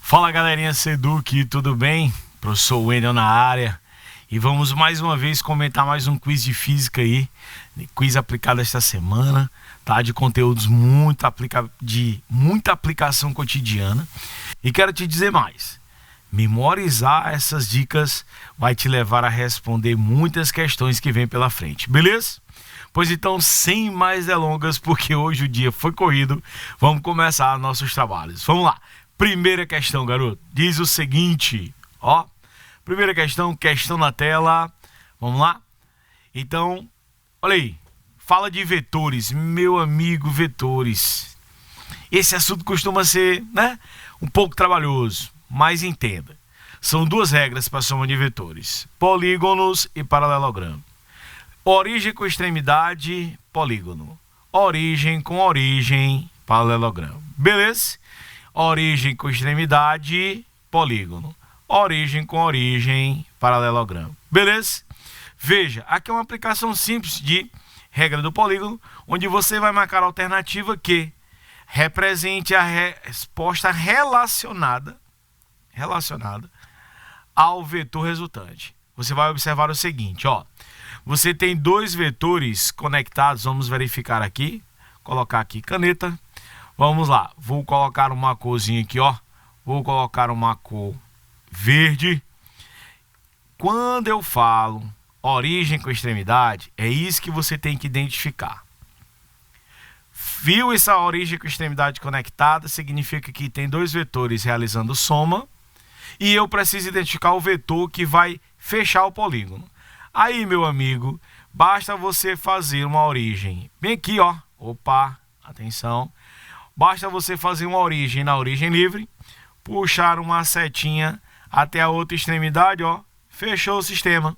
Fala galerinha Seduc, tudo bem? Professor Wendel na área. E vamos mais uma vez comentar mais um quiz de física aí. Quiz aplicado esta semana, tá? De conteúdos de muita aplicação cotidiana. E quero te dizer mais. Memorizar essas dicas vai te levar a responder muitas questões que vem pela frente, beleza? Pois então, sem mais delongas, porque hoje o dia foi corrido, vamos começar nossos trabalhos. Vamos lá. Primeira questão, garoto, diz o seguinte, ó. Primeira questão na tela. Vamos lá? Então, olha aí. Fala de vetores, meu amigo, vetores. Esse assunto costuma ser, né, um pouco trabalhoso, mas entenda. São duas regras para a soma de vetores: polígonos e paralelogramo. Origem com extremidade, polígono. Origem com origem, paralelogramo. Beleza? Origem com extremidade, polígono. Origem com origem, paralelogramo. Beleza? Veja, aqui é uma aplicação simples de regra do polígono, onde você vai marcar a alternativa que represente a resposta relacionada ao vetor resultante. Você vai observar o seguinte, ó. Você tem dois vetores conectados, vamos verificar aqui. Colocar aqui caneta. Vamos lá, vou colocar uma corzinha aqui, ó. Vou colocar uma cor verde. Quando eu falo origem com extremidade, é isso que você tem que identificar. Viu essa origem com extremidade conectada? Significa que tem dois vetores realizando soma. E eu preciso identificar o vetor que vai fechar o polígono. Aí, meu amigo, basta você fazer uma origem. Bem aqui, ó. Opa, atenção. Basta você fazer uma origem na origem livre, puxar uma setinha até a outra extremidade, ó, fechou o sistema.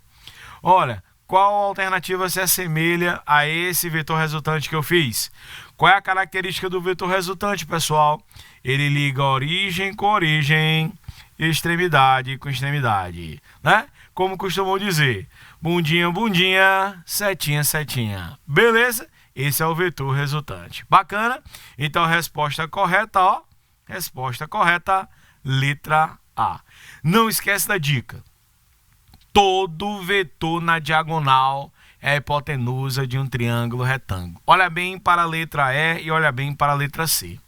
Olha, qual alternativa se assemelha a esse vetor resultante que eu fiz? Qual é a característica do vetor resultante, pessoal? Ele liga origem com origem, extremidade com extremidade, né? Como costumam dizer, bundinha, bundinha, setinha, setinha. Beleza? Esse é o vetor resultante. Bacana? Então, resposta correta, ó. Resposta correta, letra A. Não esquece da dica. Todo vetor na diagonal é a hipotenusa de um triângulo retângulo. Olha bem para a letra E e olha bem para a letra C.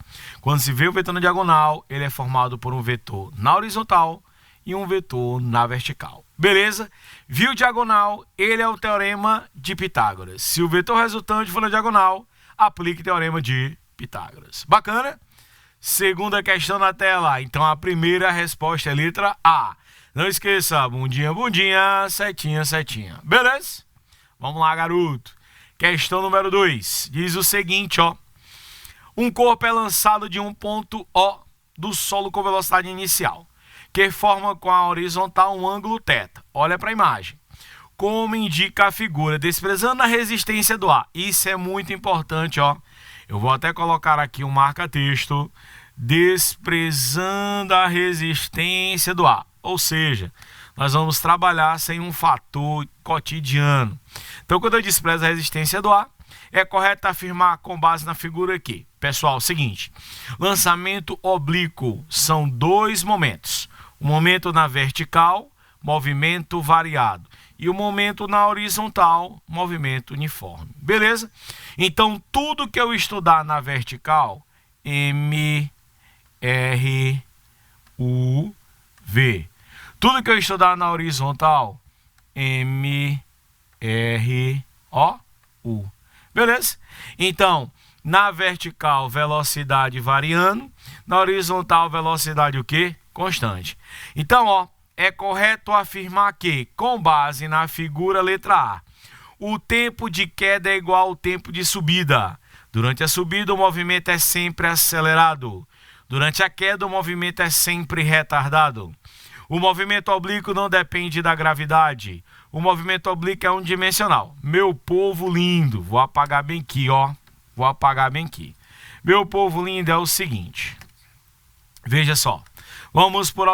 Quando se vê o vetor na diagonal, ele é formado por um vetor na horizontal e um vetor na vertical. Beleza? Viu diagonal, ele é o teorema de Pitágoras. Se o vetor resultante for na diagonal, aplique o teorema de Pitágoras. Bacana? Segunda questão na tela. Então a primeira resposta é letra A. Não esqueça, bundinha, bundinha, setinha, setinha. Beleza? Vamos lá, garoto. Questão número 2. Diz o seguinte, ó. Um corpo é lançado de um ponto O do solo com velocidade inicial, que forma com a horizontal um ângulo θ. Olha para a imagem. Como indica a figura, desprezando a resistência do ar. Isso é muito importante, ó. Eu vou até colocar aqui um marca-texto. Desprezando a resistência do ar. Ou seja, nós vamos trabalhar sem um fator cotidiano. Então, quando eu desprezo a resistência do ar, é correto afirmar com base na figura aqui. Pessoal, seguinte. Lançamento oblíquo são dois momentos. O momento na vertical, movimento variado. E o momento na horizontal, movimento uniforme. Beleza? Então, tudo que eu estudar na vertical, M, R, U, V. Tudo que eu estudar na horizontal, M, R, O, U. Beleza? Então, na vertical, velocidade variando. Na horizontal, velocidade o quê? Constante. Então, ó, é correto afirmar que, com base na figura letra A, o tempo de queda é igual ao tempo de subida. Durante a subida, o movimento é sempre acelerado. Durante a queda, o movimento é sempre retardado. O movimento oblíquo não depende da gravidade. O movimento oblíquo é unidimensional. Meu povo lindo, vou apagar bem aqui, ó. Vou apagar bem aqui. Meu povo lindo, é o seguinte. Veja só. Vamos por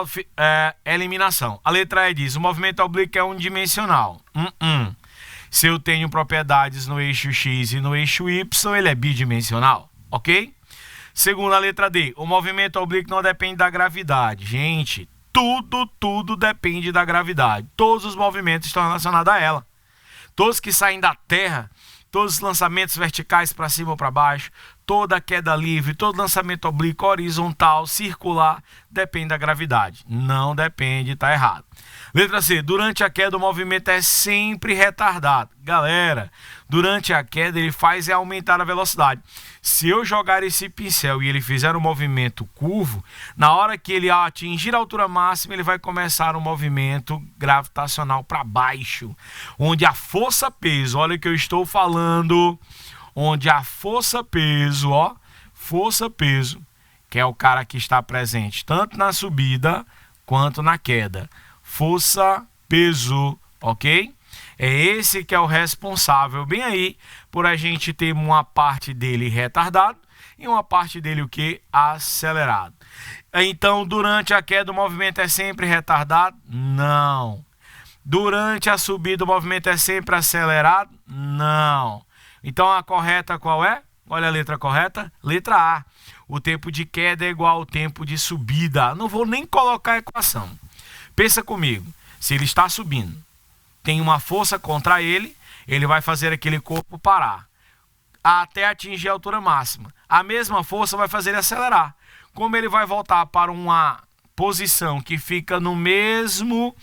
eliminação. A letra E diz, o movimento oblíquo é unidimensional. Se eu tenho propriedades no eixo X e no eixo Y, ele é bidimensional, ok? Segundo a letra D, o movimento oblíquo não depende da gravidade. Gente, tudo depende da gravidade. Todos os movimentos estão relacionados a ela. Todos que saem da Terra, todos os lançamentos verticais para cima ou para baixo, toda queda livre, todo lançamento oblíquo, horizontal, circular, depende da gravidade. Não depende, tá errado. Letra C, durante a queda o movimento é sempre retardado. Galera, durante a queda ele faz aumentar a velocidade. Se eu jogar esse pincel e ele fizer um movimento curvo, na hora que ele atingir a altura máxima, ele vai começar um movimento gravitacional para baixo, onde a força-peso, olha o que eu estou falando, onde a força-peso, força-peso, que é o cara que está presente tanto na subida quanto na queda. Força-peso, ok? É esse que é o responsável, bem aí, por a gente ter uma parte dele retardado e uma parte dele o que? Acelerado. Então, durante a queda o movimento é sempre retardado? Não. Durante a subida o movimento é sempre acelerado? Não. Então, a correta qual é? Olha a letra correta. Letra A. O tempo de queda é igual ao tempo de subida. Não vou nem colocar a equação. Pensa comigo. Se ele está subindo, tem uma força contra ele, ele vai fazer aquele corpo parar até atingir a altura máxima. A mesma força vai fazer ele acelerar. Como ele vai voltar para uma posição que fica no mesmo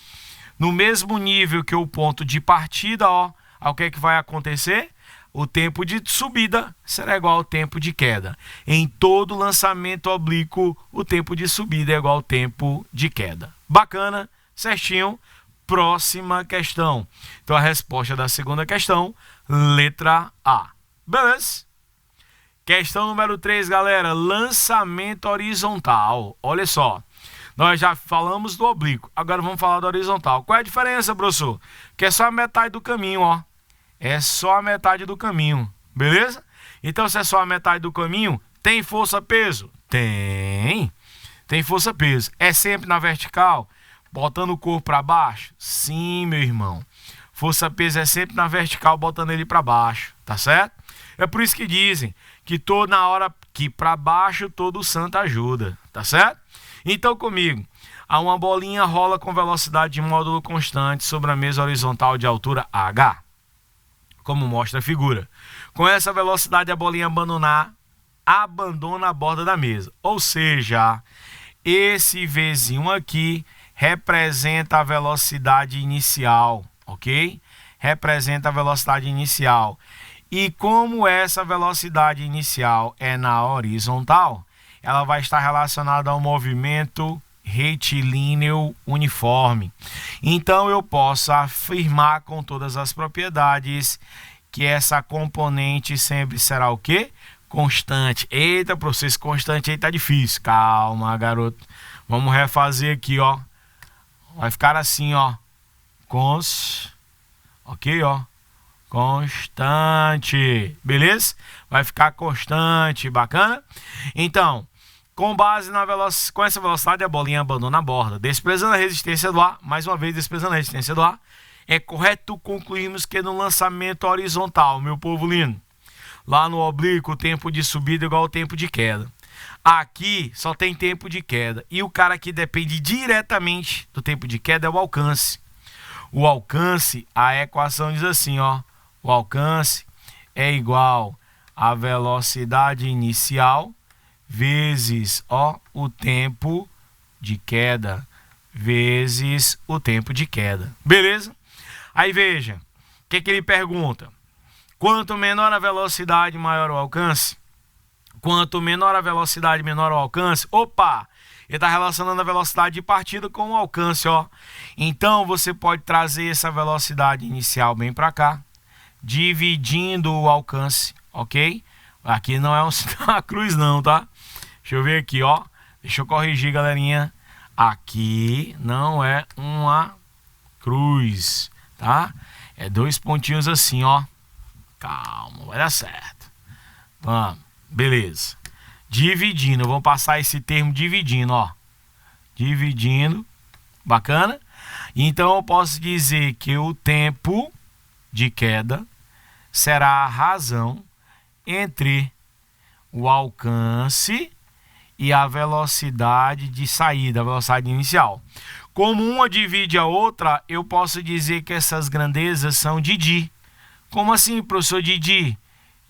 nível que o ponto de partida, o que é que vai acontecer? O tempo de subida será igual ao tempo de queda. Em todo lançamento oblíquo, o tempo de subida é igual ao tempo de queda. Bacana, certinho. Próxima questão. Então, a resposta da segunda questão, letra A. Beleza? Questão número 3, galera. Lançamento horizontal. Olha só. Nós já falamos do oblíquo. Agora vamos falar do horizontal. Qual é a diferença, professor? Que é só a metade do caminho, É só a metade do caminho. Beleza? Então, se é só a metade do caminho, tem força-peso? Tem. Tem força-peso. É sempre na vertical? Botando o corpo para baixo? Sim, meu irmão. Força-peso é sempre na vertical, botando ele para baixo, tá certo? É por isso que dizem que na hora que para baixo todo santo ajuda, tá certo? Então comigo, uma bolinha rola com velocidade de módulo constante sobre a mesa horizontal de altura h, como mostra a figura. Com essa velocidade a bolinha abandona a borda da mesa, ou seja, esse Vzinho aqui representa a velocidade inicial, ok? Representa a velocidade inicial. E como essa velocidade inicial é na horizontal, ela vai estar relacionada ao movimento retilíneo uniforme. Então, eu posso afirmar com todas as propriedades que essa componente sempre será o quê? Constante. Eita, processo constante aí tá difícil. Calma, garoto. Vamos refazer aqui, Vai ficar assim, ok, constante, beleza? Vai ficar constante, bacana? Então, com base com essa velocidade, a bolinha abandona a borda, desprezando a resistência do ar, mais uma vez desprezando a resistência do ar, é correto concluirmos que no lançamento horizontal, meu povo lindo, lá no oblíquo, o tempo de subida é igual ao tempo de queda. Aqui só tem tempo de queda. E o cara que depende diretamente do tempo de queda é o alcance. O alcance, a equação diz assim, o alcance é igual à velocidade inicial vezes, o tempo de queda, vezes o tempo de queda. Beleza? Aí veja, o que ele pergunta? Quanto menor a velocidade, maior o alcance? Quanto menor a velocidade, menor o alcance. Opa! Ele está relacionando a velocidade de partida com o alcance, Então, você pode trazer essa velocidade inicial bem para cá, dividindo o alcance, ok? Aqui não é uma cruz não, tá? Deixa eu ver aqui, Deixa eu corrigir, galerinha. Aqui não é uma cruz, tá? É dois pontinhos assim, Calma, vai dar certo. Vamos, beleza. Dividindo, vamos passar esse termo dividindo, ó. Dividindo, bacana? Então eu posso dizer que o tempo de queda será a razão entre o alcance e a velocidade de saída, a velocidade inicial. Como uma divide a outra, eu posso dizer que essas grandezas são de Di. Como assim, professor Didi?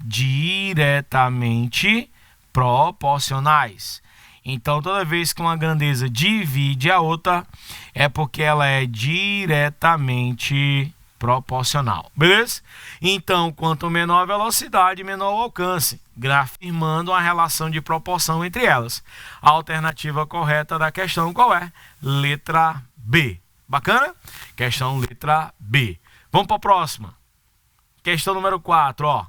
Diretamente proporcionais. Então, toda vez que uma grandeza divide a outra, é porque ela é diretamente proporcional. Beleza? Então, quanto menor a velocidade, menor o alcance, afirmando uma relação de proporção entre elas. A alternativa correta da questão qual é? Letra B. Bacana? Questão letra B. Vamos para a próxima. Questão número 4, ó.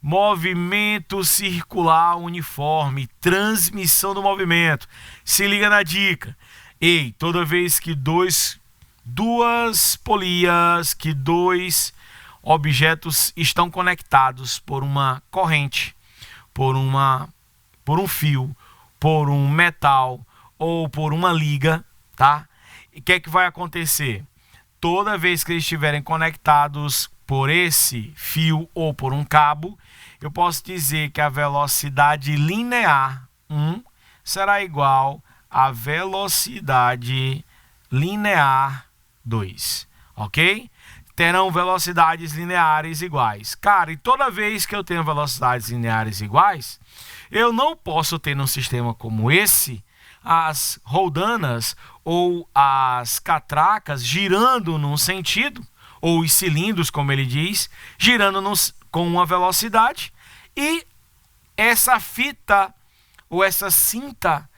Movimento circular uniforme, transmissão do movimento. Se liga na dica. Ei, toda vez que dois objetos estão conectados por uma corrente, por um fio, por um metal ou por uma liga, tá? E o que é que vai acontecer? Toda vez que eles estiverem conectados por esse fio ou por um cabo, eu posso dizer que a velocidade linear 1 será igual à velocidade linear 2, ok? Terão velocidades lineares iguais. Cara, e toda vez que eu tenho velocidades lineares iguais, eu não posso ter num sistema como esse as roldanas ou as catracas girando num sentido, ou os cilindros, como ele diz, girando com uma velocidade, e essa fita ou essa cinta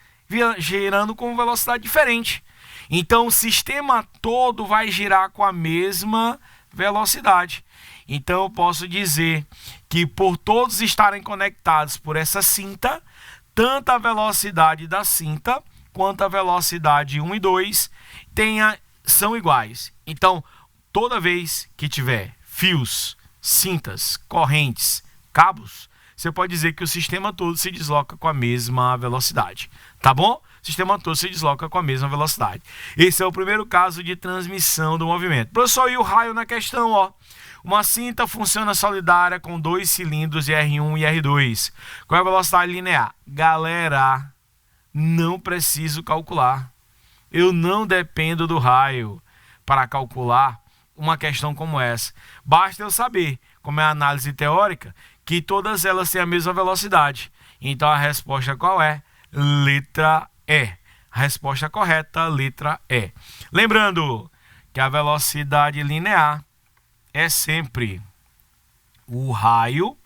girando com uma velocidade diferente. Então o sistema todo vai girar com a mesma velocidade. Então eu posso dizer que por todos estarem conectados por essa cinta, tanto a velocidade da cinta quanto a velocidade 1 e 2 são iguais. Então, toda vez que tiver fios, cintas, correntes, cabos, você pode dizer que o sistema todo se desloca com a mesma velocidade. Tá bom? O sistema todo se desloca com a mesma velocidade. Esse é o primeiro caso de transmissão do movimento. Professor, e o raio na questão, ó? Uma cinta funciona solidária com dois cilindros de R1 e R2. Qual é a velocidade linear? Galera, não preciso calcular. Eu não dependo do raio para calcular uma questão como essa. Basta eu saber, como é a análise teórica, que todas elas têm a mesma velocidade. Então a resposta qual é? Letra E. A resposta correta, letra E. Lembrando que a velocidade linear é sempre o raio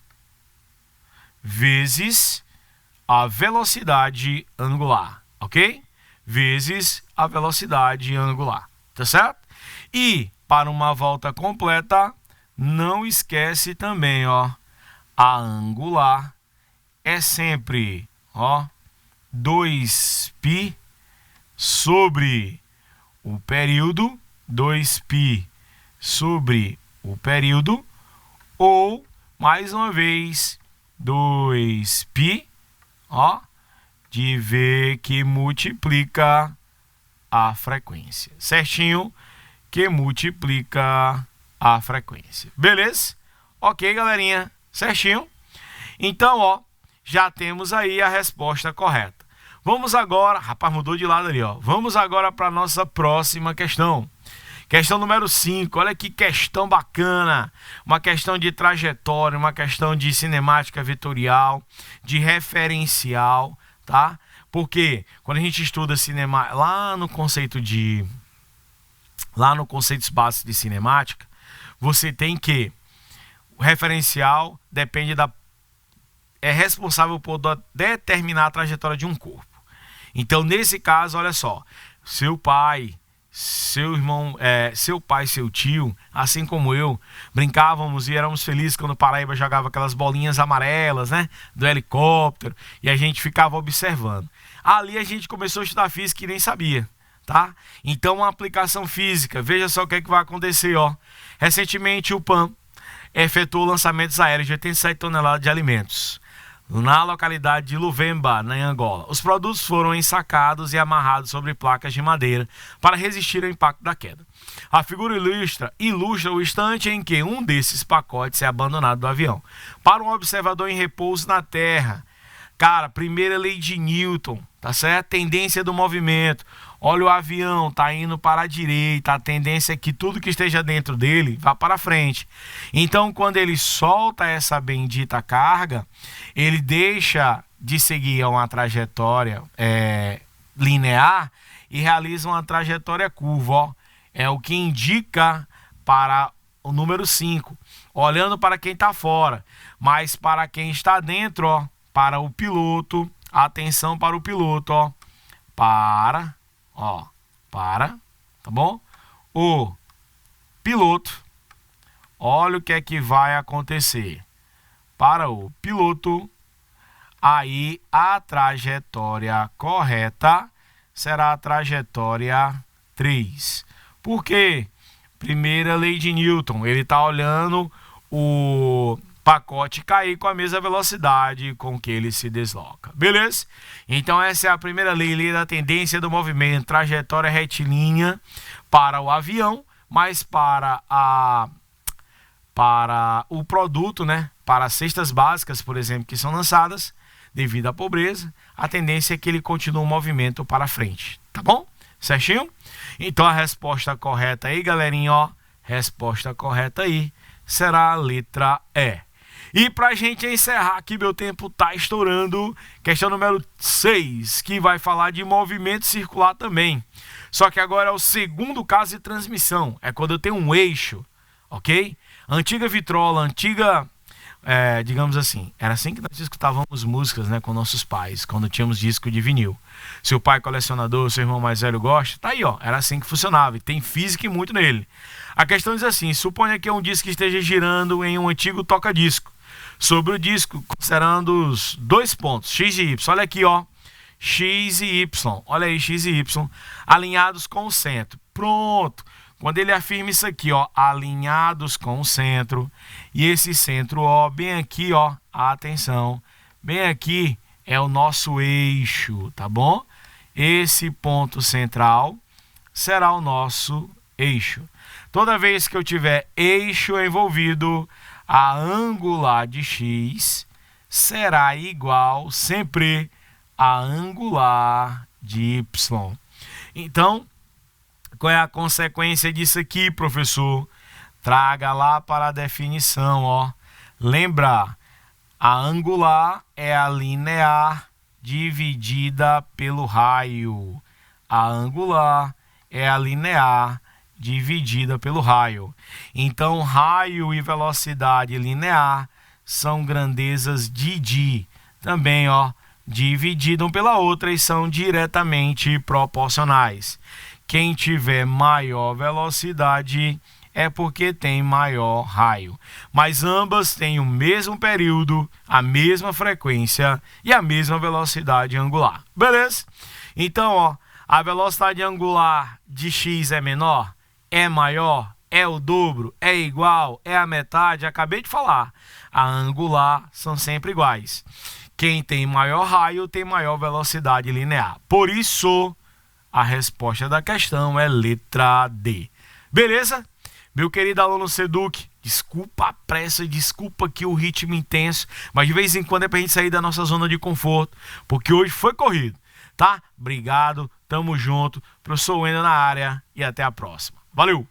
vezes a velocidade angular, ok? Vezes a velocidade angular, tá certo? E para uma volta completa, não esquece também, ó, a angular é sempre, ó, 2π sobre o período, 2π sobre o período, ou, mais uma vez, 2π, ó, de V que multiplica a frequência. Certinho? Que multiplica a frequência. Beleza? Ok, galerinha? Certinho? Então, ó, já temos aí a resposta correta. Vamos agora... Rapaz, mudou de lado ali, ó. Vamos agora para a nossa próxima questão. Questão número 5, olha que questão bacana, uma questão de trajetória, uma questão de cinemática vetorial, de referencial, tá? Porque quando a gente estuda cinema, lá no conceitos básicos de cinemática, você tem que o referencial é responsável por determinar a trajetória de um corpo. Então, nesse caso, olha só, seu pai, seu irmão, seu pai, seu tio, assim como eu, brincávamos e éramos felizes quando o Paraíba jogava aquelas bolinhas amarelas, né, do helicóptero, e a gente ficava observando. Ali a gente começou a estudar física e nem sabia, tá? Então, uma aplicação física, veja só o que é que vai acontecer, ó. Recentemente, o PAN efetuou lançamentos aéreos de 87 toneladas de alimentos. na localidade de Luvemba, na Angola. Os produtos foram ensacados e amarrados sobre placas de madeira para resistir ao impacto da queda. A figura ilustra o instante em que um desses pacotes é abandonado do avião. Para um observador em repouso na Terra, cara, primeira lei de Newton, tá certo? Tendência do movimento. Olha o avião, tá indo para a direita, a tendência é que tudo que esteja dentro dele vá para frente. Então, quando ele solta essa bendita carga, ele deixa de seguir uma trajetória linear e realiza uma trajetória curva, ó. É o que indica para o número 5, olhando para quem está fora, mas para quem está dentro, ó, para o piloto, atenção para o piloto, ó, tá bom? O piloto, olha o que é que vai acontecer. Para o piloto, aí a trajetória correta será a trajetória 3. Por quê? Primeira lei de Newton, ele está olhando o pacote cair com a mesma velocidade com que ele se desloca. Beleza? Então essa é a primeira lei da tendência do movimento, trajetória retilínea para o avião, mas para o produto, né? Para as cestas básicas, por exemplo, que são lançadas, devido à pobreza, a tendência é que ele continue o movimento para frente. Tá bom? Certinho? Então a resposta correta aí, galerinha, ó, resposta correta aí será a letra E. E pra gente encerrar aqui, meu tempo tá estourando, questão número 6, que vai falar de movimento circular também. Só que agora é o segundo caso de transmissão, é quando eu tenho um eixo, ok? Antiga vitrola, digamos assim, era assim que nós escutávamos músicas, né, com nossos pais, quando tínhamos disco de vinil. Seu pai colecionador, seu irmão mais velho gosta, tá aí, ó, era assim que funcionava, e tem física e muito nele. A questão diz assim, suponha que é um disco que esteja girando em um antigo toca-disco. Sobre o disco, considerando os dois pontos, X e Y, olha aqui, ó, X e Y, olha aí, X e Y, alinhados com o centro. Pronto! Quando ele afirma isso aqui, ó, alinhados com o centro, e esse centro, ó, bem aqui, ó, atenção, bem aqui é o nosso eixo, tá bom? Esse ponto central será o nosso eixo. Toda vez que eu tiver eixo envolvido, a angular de X será igual sempre a angular de Y. Então, qual é a consequência disso aqui, professor? Traga lá para a definição, ó. Lembra, a angular é a linear dividida pelo raio. A angular é a linear dividida pelo raio. Então, raio e velocidade linear são grandezas de D. Também, ó, divididam pela outra e são diretamente proporcionais. Quem tiver maior velocidade é porque tem maior raio. Mas ambas têm o mesmo período, a mesma frequência e a mesma velocidade angular. Beleza? Então, ó, a velocidade angular de X é menor? É maior? É o dobro? É igual? É a metade? Acabei de falar. A angular são sempre iguais. Quem tem maior raio tem maior velocidade linear. Por isso, a resposta da questão é letra D. Beleza? Meu querido aluno Seduc, desculpa a pressa, desculpa aqui o ritmo intenso, mas de vez em quando é pra gente sair da nossa zona de conforto, porque hoje foi corrido, tá? Obrigado, tamo junto, professor Wendel na área e até a próxima. Valeu!